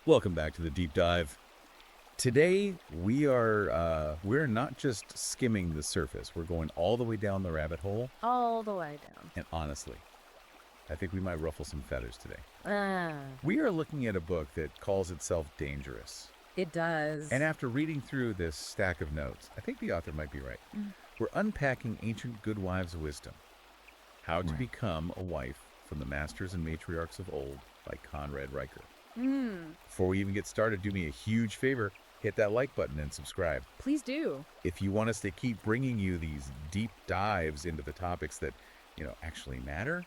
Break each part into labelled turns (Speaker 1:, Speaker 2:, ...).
Speaker 1: Welcome back to the deep dive. Today we're not just skimming the surface. We're going all the way down the rabbit hole.
Speaker 2: All the way down.
Speaker 1: And honestly, I think we might ruffle some feathers today.
Speaker 2: Ah,
Speaker 1: We are looking at a book that calls itself Dangerous.
Speaker 2: it does.
Speaker 1: And after reading through this stack of notes, I think the author might be right. We're unpacking ancient good wives' wisdom. How to
Speaker 2: Right.
Speaker 1: Become a Wife from the Masters and Matriarchs of Old by Conrad Riker.
Speaker 2: Mm,
Speaker 1: Before we even get started, do me a huge favor. Hit that like button and subscribe.
Speaker 2: please do.
Speaker 1: If you want us to keep bringing you these deep dives into the topics that, actually matter,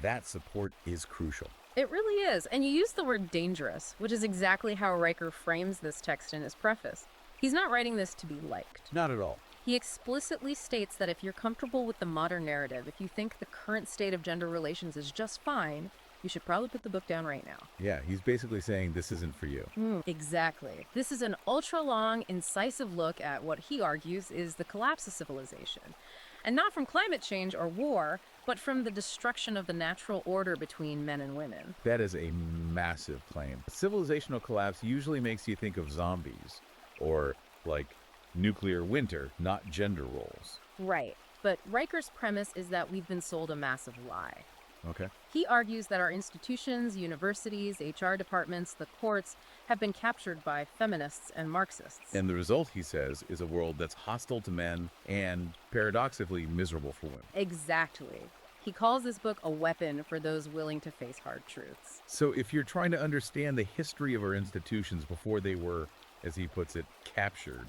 Speaker 1: that support is crucial.
Speaker 2: It really is. And you use the word dangerous, which is exactly how Riker frames this text in his preface. He's not writing this to be liked.
Speaker 1: Not at all.
Speaker 2: He explicitly states that if you're comfortable with the modern narrative, if you think the current state of gender relations is just fine, you should probably put the book down right now.
Speaker 1: Yeah, he's basically saying this isn't for you.
Speaker 2: Exactly. This is an ultra-long, incisive look at what he argues is the collapse of civilization. And not from climate change or war, but from the destruction of the natural order between men and women.
Speaker 1: That is a massive claim. Civilizational collapse usually makes you think of zombies or like nuclear winter, not gender roles.
Speaker 2: Right. But Riker's premise is that we've been sold a massive lie.
Speaker 1: Okay.
Speaker 2: He argues that our institutions, universities, HR departments, the courts have been captured by feminists and Marxists.
Speaker 1: And the result, he says, is a world that's hostile to men and paradoxically miserable for women.
Speaker 2: Exactly. He calls this book a weapon for those willing to face hard truths.
Speaker 1: So if you're trying to understand the history of our institutions before they were, as he puts it, captured,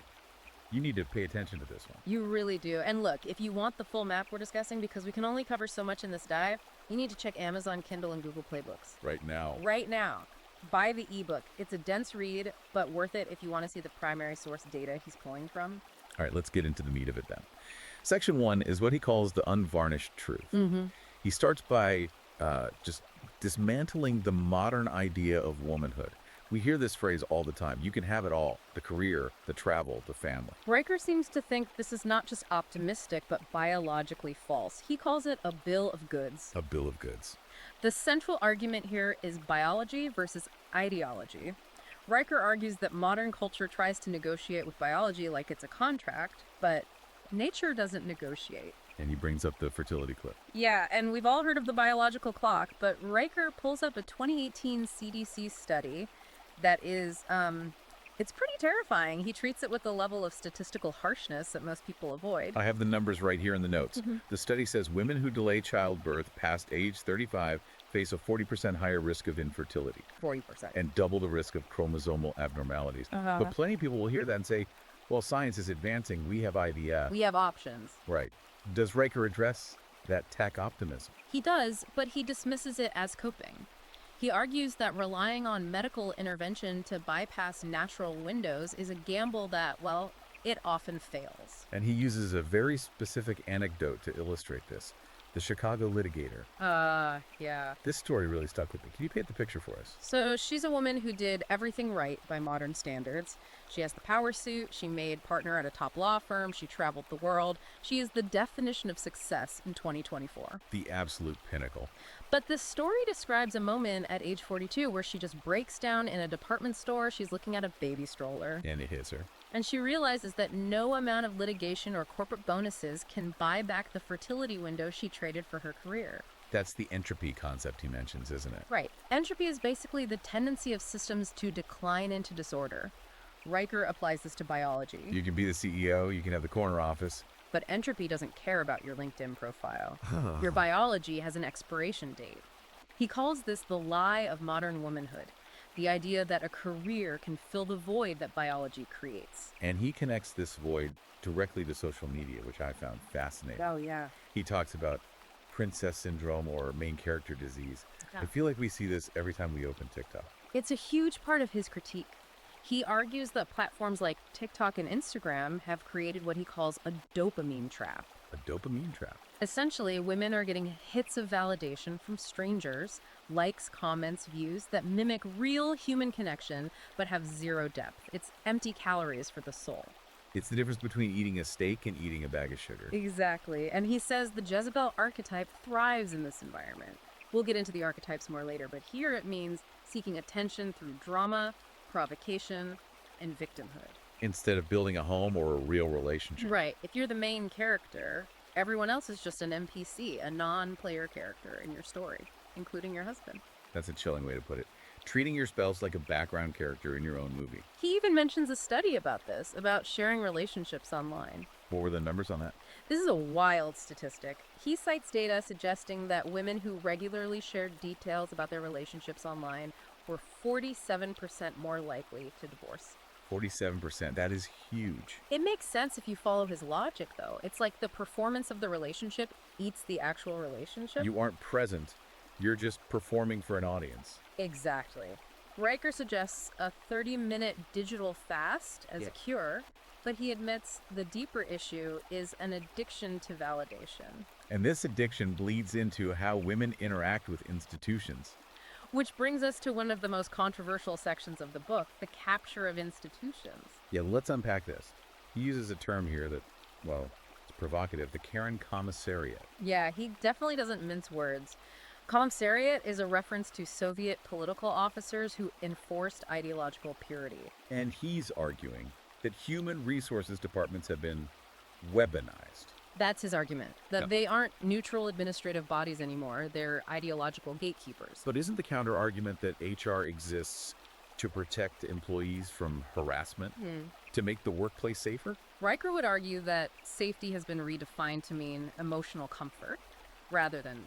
Speaker 1: you need to pay attention to this one.
Speaker 2: You really do. And look, if you want the full map we're discussing, because we can only cover so much in this dive, you need to check Amazon, Kindle, and Google Play Books.
Speaker 1: Right now.
Speaker 2: Right now. Buy the ebook. It's a dense read, but worth it if you want to see the primary source data he's pulling from.
Speaker 1: All right, let's get into the meat of it then. Section 1 is what he calls the unvarnished truth. He starts by just dismantling the modern idea of womanhood. We hear this phrase all the time. You can have it all: the career, the travel, the family.
Speaker 2: Riker seems to think this is not just optimistic, but biologically false. He calls it a bill of goods.
Speaker 1: A bill of goods.
Speaker 2: The central argument here is biology versus ideology. Riker argues that modern culture tries to negotiate with biology like it's a contract, but nature doesn't negotiate.
Speaker 1: And he brings up the fertility clip.
Speaker 2: Yeah, and we've all heard of the biological clock, but Riker pulls up a 2018 CDC study that is, it's pretty terrifying. He treats it with a level of statistical harshness that most people avoid.
Speaker 1: I have the numbers right here in the notes. The study says women who delay childbirth past age 35 face a 40% higher risk of infertility
Speaker 2: 40%.
Speaker 1: and double the risk of chromosomal abnormalities. But plenty of people will hear that and say, well, science is advancing. We have IVF.
Speaker 2: We have options.
Speaker 1: Right. Does Riker address that tech optimism?
Speaker 2: He does, but he dismisses it as coping. He argues that relying on medical intervention to bypass natural windows is a gamble that, well, it often fails.
Speaker 1: And he uses a very specific anecdote to illustrate this. The Chicago litigator.
Speaker 2: Yeah.
Speaker 1: This story really stuck with me. Can you paint the picture for us?
Speaker 2: So she's a woman who did everything right by modern standards. She has the power suit, she made partner at a top law firm, she traveled the world. She is the definition of success in 2024.
Speaker 1: The absolute pinnacle.
Speaker 2: But this story describes a moment at age 42 where she just breaks down in a department store. She's looking at a baby stroller.
Speaker 1: And it hits her.
Speaker 2: And she realizes that no amount of litigation or corporate bonuses can buy back the fertility window she traded for her career.
Speaker 1: That's the entropy concept he mentions, isn't it?
Speaker 2: Right. Entropy is basically the tendency of systems to decline into disorder. Riker applies this to biology.
Speaker 1: You can be the CEO, you can have the corner office.
Speaker 2: But entropy doesn't care about your LinkedIn profile. Your biology has an expiration date. He calls this the lie of modern womanhood, the idea that a career can fill the void that biology creates.
Speaker 1: And he connects this void directly to social media, which I found fascinating.
Speaker 2: Oh, yeah.
Speaker 1: He talks about princess syndrome or main character disease.
Speaker 2: Yeah.
Speaker 1: I feel like we see this every time we open TikTok.
Speaker 2: It's a huge part of his critique. He argues that platforms like TikTok and Instagram have created what he calls a dopamine trap.
Speaker 1: A dopamine trap.
Speaker 2: Essentially, women are getting hits of validation from strangers, likes, comments, views that mimic real human connection but have zero depth. It's empty calories for the soul.
Speaker 1: It's the difference between eating a steak and eating a bag of sugar.
Speaker 2: Exactly. And he says the Jezebel archetype thrives in this environment. We'll get into the archetypes more later, but here it means seeking attention through drama, provocation, and victimhood.
Speaker 1: Instead of building a home or a real relationship.
Speaker 2: Right. If you're the main character, everyone else is just an NPC, a non-player character in your story, including your husband.
Speaker 1: That's a chilling way to put it. Treating your spouse like a background character in your own movie.
Speaker 2: He even mentions a study about this, about sharing relationships online.
Speaker 1: What were the numbers on that?
Speaker 2: This is a wild statistic. He cites data suggesting that women who regularly shared details about their relationships online were 47% more likely to divorce.
Speaker 1: 47%. That is huge.
Speaker 2: It makes sense if you follow his logic, though. It's like the performance of the relationship eats the actual relationship.
Speaker 1: You aren't present. You're just performing for an audience.
Speaker 2: Exactly. Riker suggests a 30-minute digital fast as a cure, but he admits the deeper issue is an addiction to validation.
Speaker 1: And this addiction bleeds into how women interact with institutions.
Speaker 2: Which brings us to one of the most controversial sections of the book, the capture of institutions.
Speaker 1: Yeah, let's unpack this. He uses a term here that, well, it's provocative, the Karen Commissariat.
Speaker 2: Yeah, he definitely doesn't mince words. Commissariat is a reference to Soviet political officers who enforced ideological purity.
Speaker 1: And he's arguing that human resources departments have been weaponized.
Speaker 2: That's his argument, that they aren't neutral administrative bodies anymore, they're ideological gatekeepers.
Speaker 1: But isn't the counter-argument that HR exists to protect employees from harassment, to make the workplace safer?
Speaker 2: Riker would argue that safety has been redefined to mean emotional comfort rather than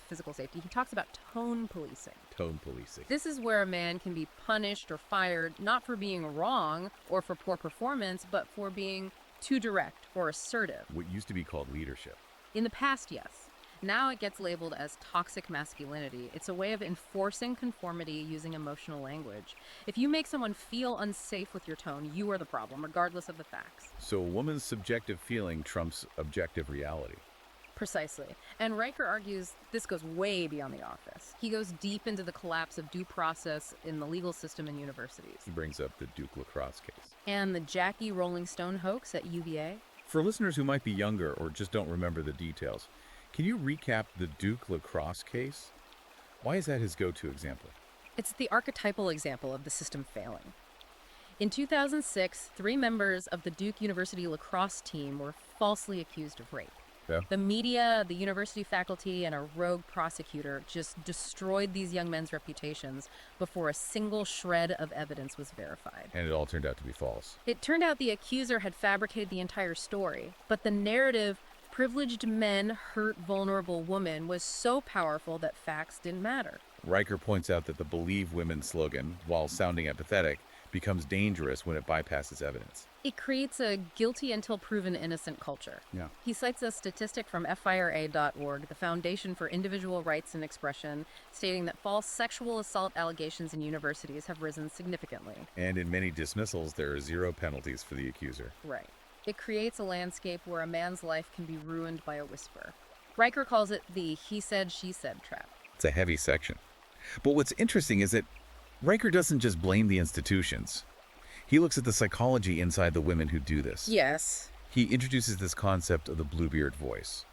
Speaker 2: physical safety. He talks about tone policing.
Speaker 1: Tone policing.
Speaker 2: This is where a man can be punished or fired not for being wrong or for poor performance, but for being too direct or assertive.
Speaker 1: What used to be called leadership.
Speaker 2: In the past, yes. Now it gets labeled as toxic masculinity. It's a way of enforcing conformity using emotional language. If you make someone feel unsafe with your tone, you are the problem, regardless of the facts.
Speaker 1: So a woman's subjective feeling trumps objective reality.
Speaker 2: Precisely. And Riker argues this goes way beyond the office. He goes deep into the collapse of due process in the legal system in universities.
Speaker 1: He brings up the Duke lacrosse case.
Speaker 2: And the Jackie Rolling Stone hoax at UVA.
Speaker 1: For listeners who might be younger or just don't remember the details, can you recap the Duke lacrosse case? Why is that his go-to example?
Speaker 2: It's the archetypal example of the system failing. In 2006, 3 members of the Duke University lacrosse team were falsely accused of rape.
Speaker 1: Yeah.
Speaker 2: The media, the university faculty, and a rogue prosecutor just destroyed these young men's reputations before a single shred of evidence was verified.
Speaker 1: And it all turned out to be false.
Speaker 2: It turned out the accuser had fabricated the entire story, but the narrative, privileged men hurt vulnerable women, was so powerful that facts didn't matter.
Speaker 1: Riker points out that the Believe Women slogan, while sounding empathetic, becomes dangerous when it bypasses evidence.
Speaker 2: It creates a guilty until proven innocent culture.
Speaker 1: Yeah.
Speaker 2: He cites a statistic from FIRA.org, the Foundation for Individual Rights and Expression, stating that false sexual assault allegations in universities have risen significantly.
Speaker 1: And in many dismissals, there are 0 penalties for the accuser.
Speaker 2: Right. It creates a landscape where a man's life can be ruined by a whisper. Riker calls it the he said, she said trap.
Speaker 1: It's a heavy section. But what's interesting is that Riker doesn't just blame the institutions. He looks at the psychology inside the women who do this.
Speaker 2: Yes.
Speaker 1: He introduces this concept of the Bluebeard voice.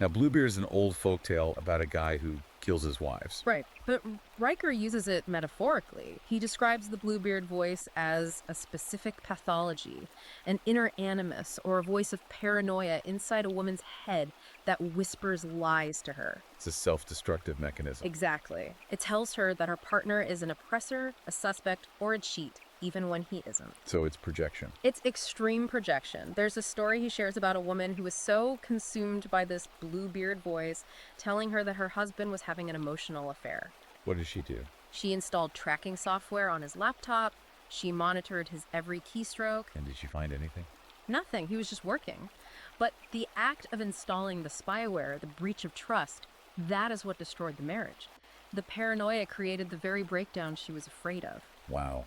Speaker 1: Now, Bluebeard is an old folktale about a guy who kills his wives.
Speaker 2: Right. But Riker uses it metaphorically. He describes the Bluebeard voice as a specific pathology, an inner animus, or a voice of paranoia inside a woman's head that whispers lies to her.
Speaker 1: It's a self-destructive mechanism.
Speaker 2: Exactly. It tells her that her partner is an oppressor, a suspect, or a cheat, even when he isn't.
Speaker 1: So it's projection.
Speaker 2: It's extreme projection. There's a story he shares about a woman who was so consumed by this Bluebeard voice, telling her that her husband was having an emotional affair.
Speaker 1: What does she do?
Speaker 2: She installed tracking software on his laptop. She monitored his every keystroke.
Speaker 1: And did she find anything?
Speaker 2: Nothing. He was just working. But the act of installing the spyware, the breach of trust, that is what destroyed the marriage. The paranoia created the very breakdown she was afraid of.
Speaker 1: Wow.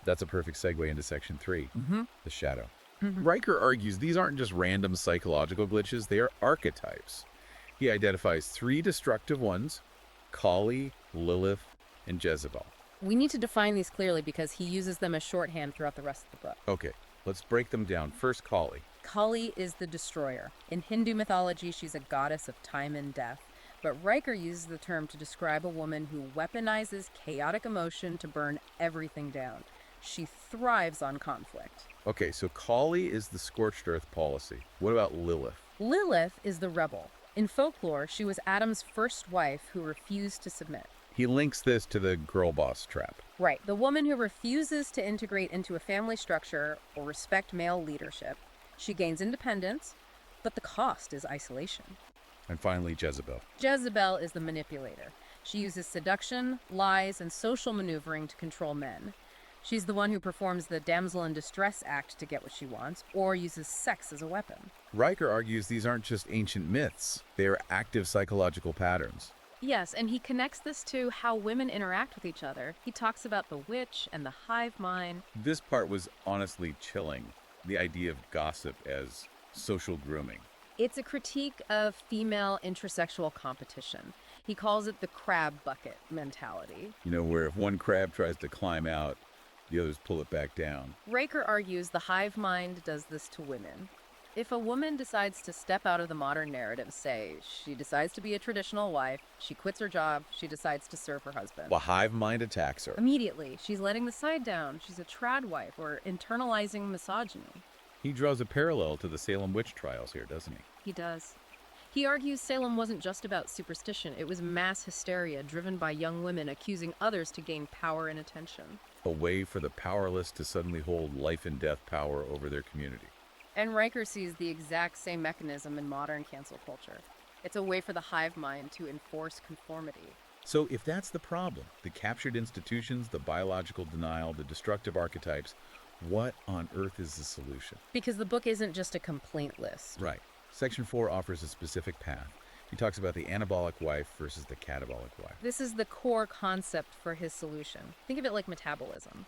Speaker 1: That's a perfect segue into section 3, the shadow. Riker argues these aren't just random psychological glitches, they are archetypes. He identifies 3 destructive ones: Kali, Lilith, and Jezebel.
Speaker 2: We need to define these clearly because he uses them as shorthand throughout the rest of the book.
Speaker 1: Okay, let's break them down. First, Kali.
Speaker 2: Kali is the destroyer. In Hindu mythology, she's a goddess of time and death. But Riker uses the term to describe a woman who weaponizes chaotic emotion to burn everything down. She thrives on conflict.
Speaker 1: Okay, so Kali is the scorched earth policy. What about Lilith?
Speaker 2: Lilith is the rebel. In folklore, she was Adam's first wife who refused to submit.
Speaker 1: He links this to the girl boss trap.
Speaker 2: Right, the woman who refuses to integrate into a family structure or respect male leadership. She gains independence, but the cost is isolation.
Speaker 1: And finally, Jezebel.
Speaker 2: Jezebel is the manipulator. She uses seduction, lies, and social maneuvering to control men. She's the one who performs the damsel in distress act to get what she wants, or uses sex as a weapon.
Speaker 1: Riker argues these aren't just ancient myths, they are active psychological patterns.
Speaker 2: Yes, and he connects this to how women interact with each other. He talks about the witch and the hive mind.
Speaker 1: This part was honestly chilling, the idea of gossip as social grooming.
Speaker 2: It's a critique of female intersexual competition. He calls it the crab bucket mentality.
Speaker 1: You know, where if one crab tries to climb out, the others pull it back down.
Speaker 2: Riker argues the hive mind does this to women. If a woman decides to step out of the modern narrative, say, she decides to be a traditional wife, she quits her job, she decides to serve her husband.
Speaker 1: The hive mind attacks her.
Speaker 2: Immediately, she's letting the side down, she's a trad wife, or internalizing misogyny.
Speaker 1: He draws a parallel to the Salem witch trials here, doesn't he?
Speaker 2: He does. He argues Salem wasn't just about superstition, it was mass hysteria driven by young women accusing others to gain power and attention.
Speaker 1: A way for the powerless to suddenly hold life and death power over their community.
Speaker 2: And Riker sees the exact same mechanism in modern cancel culture. It's a way for the hive mind to enforce conformity.
Speaker 1: So if that's the problem, the captured institutions, the biological denial, the destructive archetypes, what on earth is the solution?
Speaker 2: Because the book isn't just a complaint list.
Speaker 1: Right. Section 4 offers a specific path. He talks about the anabolic wife versus the catabolic wife.
Speaker 2: This is the core concept for his solution. Think of it like metabolism.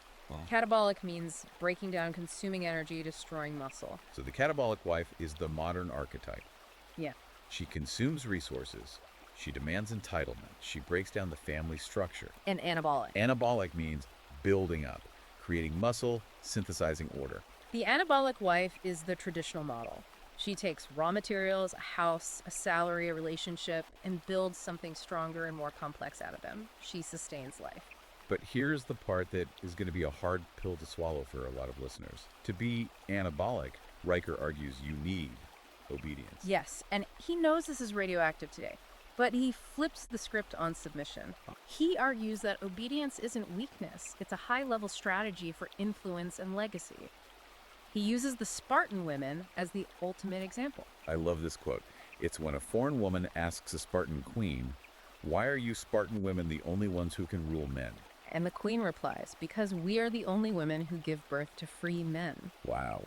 Speaker 2: Catabolic means breaking down consuming energy, destroying muscle.
Speaker 1: So the catabolic wife is the modern archetype.
Speaker 2: Yeah.
Speaker 1: She consumes resources. She demands entitlement. She breaks down the family structure.
Speaker 2: And anabolic.
Speaker 1: Anabolic means building up, creating muscle, synthesizing order.
Speaker 2: The anabolic wife is the traditional model. She takes raw materials, a house, a salary, a relationship, and builds something stronger and more complex out of them. She sustains life.
Speaker 1: But here's the part that is going to be a hard pill to swallow for a lot of listeners. To be anabolic, Riker argues you need obedience.
Speaker 2: Yes, and he knows this is radioactive today, but he flips the script on submission. He argues that obedience isn't weakness, it's a high-level strategy for influence and legacy. He uses the Spartan women as the ultimate example.
Speaker 1: I love this quote. It's when a foreign woman asks a Spartan queen, "Why are you Spartan women the only ones who can rule men?"
Speaker 2: And the queen replies, because we are the only women who give birth to free men.
Speaker 1: Wow.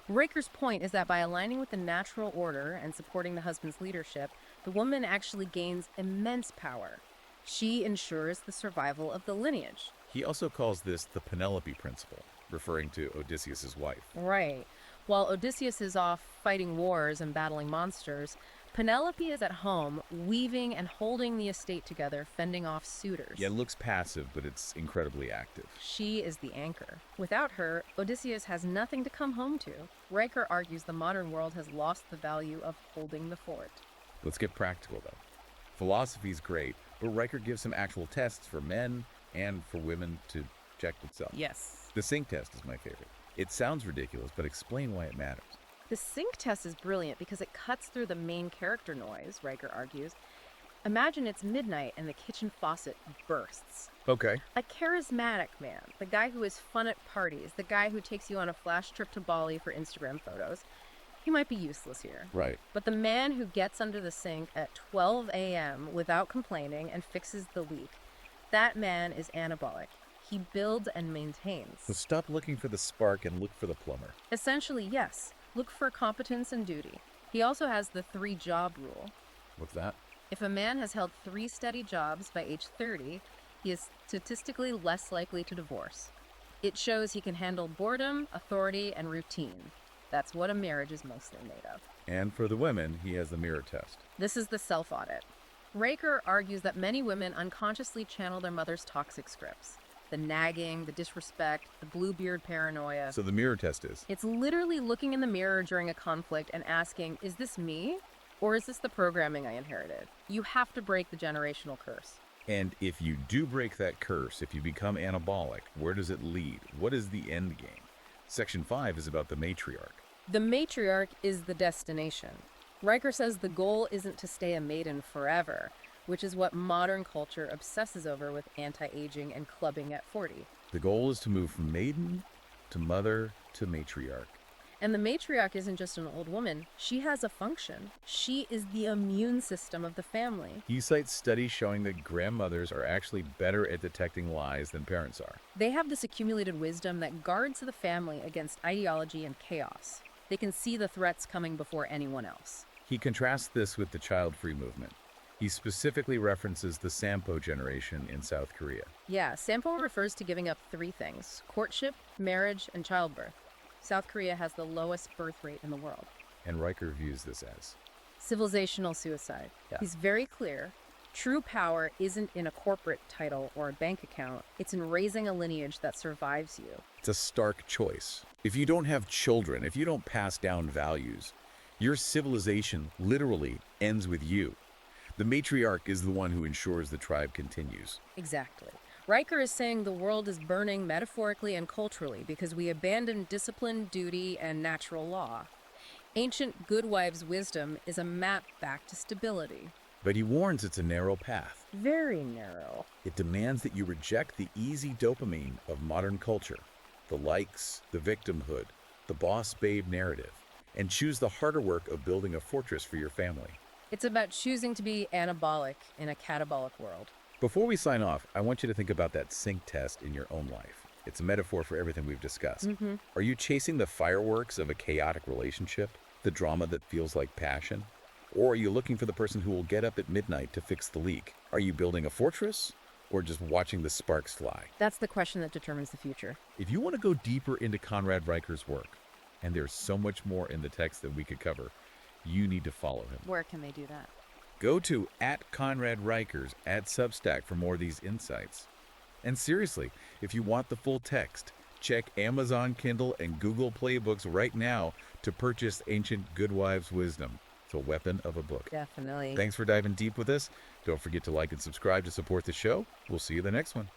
Speaker 2: Riker's point is that by aligning with the natural order and supporting the husband's leadership, the woman actually gains immense power. She ensures the survival of the lineage.
Speaker 1: He also calls this the Penelope principle, referring to Odysseus' wife.
Speaker 2: Right. While Odysseus is off fighting wars and battling monsters, Penelope is at home, weaving and holding the estate together, fending off suitors.
Speaker 1: Yeah, it looks passive, but it's incredibly active.
Speaker 2: She is the anchor. Without her, Odysseus has nothing to come home to. Riker argues the modern world has lost the value of holding the fort.
Speaker 1: Let's get practical, though. Philosophy's great, but Riker gives some actual tests for men and for women to check itself.
Speaker 2: Yes.
Speaker 1: The sync test is my favorite. It sounds ridiculous, but explain why it matters.
Speaker 2: The sync test is brilliant because it cuts through the main character noise, Riker argues. Imagine it's midnight and the kitchen faucet bursts.
Speaker 1: Okay.
Speaker 2: A charismatic man, the guy who is fun at parties, the guy who takes you on a flash trip to Bali for Instagram photos, he might be useless here.
Speaker 1: Right.
Speaker 2: But the man who gets under the sink at 12 a.m. without complaining and fixes the leak, that man is anabolic. He builds and maintains.
Speaker 1: So stop looking for the spark and look for the plumber.
Speaker 2: Essentially, yes. Look for competence and duty. He also has the 3-job rule.
Speaker 1: What's that?
Speaker 2: If a man has held 3 steady jobs by age 30, he is statistically less likely to divorce. It shows he can handle boredom, authority, and routine. That's what a marriage is mostly made of.
Speaker 1: And for the women, he has the mirror test.
Speaker 2: This is the self-audit. Riker argues that many women unconsciously channel their mother's toxic scripts. The nagging, the disrespect, the bluebeard paranoia.
Speaker 1: So the mirror test is?
Speaker 2: It's literally looking in the mirror during a conflict and asking, is this me? Or is this the programming I inherited? You have to break the generational curse.
Speaker 1: And if you do break that curse, if you become anabolic, where does it lead? What is the end game? Section 5 is about the matriarch.
Speaker 2: The matriarch is the destination. Riker says the goal isn't to stay a maiden forever, which is what modern culture obsesses over with anti-aging and clubbing at 40.
Speaker 1: The goal is to move from maiden to mother to matriarch.
Speaker 2: And the matriarch isn't just an old woman. She has a function. She is the immune system of the family.
Speaker 1: He cites studies showing that grandmothers are actually better at detecting lies than parents are.
Speaker 2: They have this accumulated wisdom that guards the family against ideology and chaos. They can see the threats coming before anyone else.
Speaker 1: He contrasts this with the child-free movement. He specifically references the Sampo generation in South Korea.
Speaker 2: Yeah, Sampo refers to giving up 3 things: courtship, marriage, and childbirth. South Korea has the lowest birth rate in the world.
Speaker 1: And Riker views this as
Speaker 2: Civilizational suicide.
Speaker 1: Yeah.
Speaker 2: He's very clear. True power isn't in a corporate title or a bank account. It's in raising a lineage that survives you.
Speaker 1: it's a stark choice. If you don't have children, if you don't pass down values, your civilization literally ends with you. The matriarch is the one who ensures the tribe continues.
Speaker 2: Exactly. Riker is saying the world is burning metaphorically and culturally because we abandon discipline, duty, and natural law. Ancient good wives' wisdom is a map back to stability.
Speaker 1: But he warns it's a narrow path.
Speaker 2: Very narrow.
Speaker 1: It demands that you reject the easy dopamine of modern culture, the likes, the victimhood, the boss babe narrative, and choose the harder work of building a fortress for your family.
Speaker 2: It's about choosing to be anabolic in a catabolic world.
Speaker 1: Before we sign off, I want you to think about that sync test in your own life. It's a metaphor for everything we've discussed. Are you chasing the fireworks of a chaotic relationship, the drama that feels like passion? Or are you looking for the person who will get up at midnight to fix the leak? Are you building a fortress or just watching the sparks fly?
Speaker 2: That's the question that determines the future.
Speaker 1: If you want to go deeper into Conrad Riker's work, and there's so much more in the text that we could cover, you need to follow him.
Speaker 2: Where can they do that?
Speaker 1: Go to @ConradRikers at Substack for more of these insights. And seriously, if you want the full text, check Amazon Kindle and Google Play Books right now to purchase Ancient Good Wives' Wisdom. It's a weapon of a book.
Speaker 2: Definitely.
Speaker 1: Thanks for diving deep with us. Don't forget to like and subscribe to support the show. We'll see you the next one.